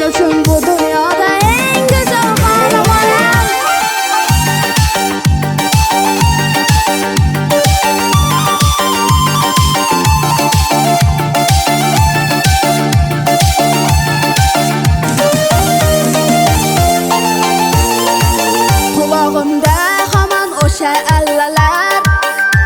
üçün bu dünyada en güzel kahramanım. Kulağımda haman o şe'elleler,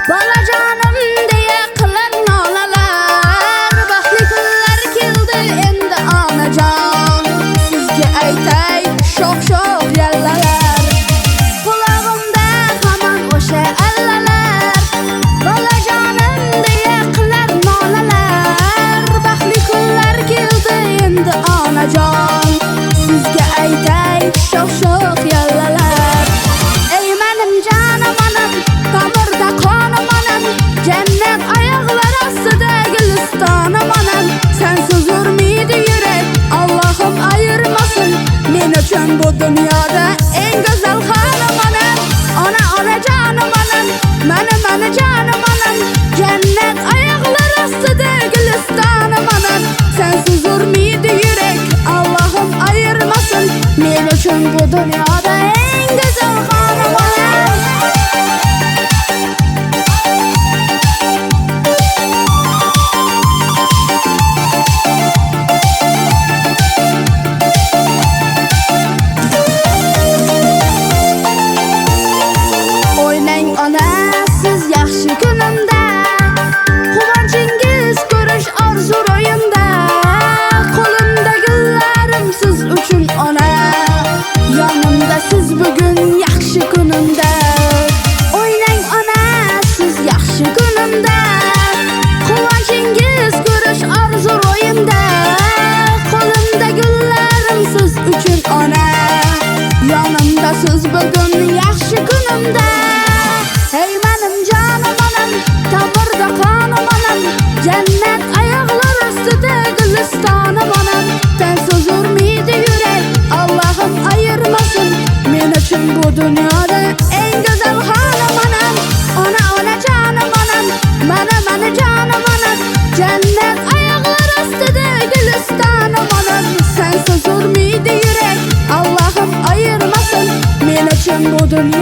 balacanım diye kılar nolalar. Baxtli kunlar keldi endi onajon, sizga aytay sho'x-sho'x yallalar. Kulağımda haman o şe'elleler, balacanım diye kılar nolalar. Baxtli kunlar keldi endi onajon, sizga aytay sho'x-sho'x yallalar. Ey benim canım anam, tomurda qonum anam, cennet ayaklar astida gülistanım anam. Sensiz urmaydi yürek, Allah'ım ayırmasın, men üçün bu dünyada en güzel hanım anam. Ana canım anam, mani canım anam, cennet ayaklar astida gülistanım anam. Sensiz urmaydi yürek, Allah'ım ayırmasın, men üçün bu dünyada en güzel hanım anam. Oynang ona siz yaxshi kunimda, quvonchingiz ko'rish orzu ro'yimda. Qo'limda gullarim siz uchun ona, yonimda siz bugun yaxshi kunimda. Oynang ona siz yaxshi kunimda, quvonchingiz ko'rish orzu ro'yimda. Qo'limda gullarim siz uchun ona, yonimda siz bugun yaxshi kunimda. Hey benim canım anam, tomurda qonum anam, cennet ayaklar astida gülistanım anam. Sensiz urmaydi yürek, Allah'ım ayırmasın, men üçün bu dünyada en güzel hanım anam. Ona canım anam, mani canım anam, cennet ayaklar astida gülistanım anam. Sensiz urmaydi yürek, Allah'ım ayırmasın, men üçün bu dünyada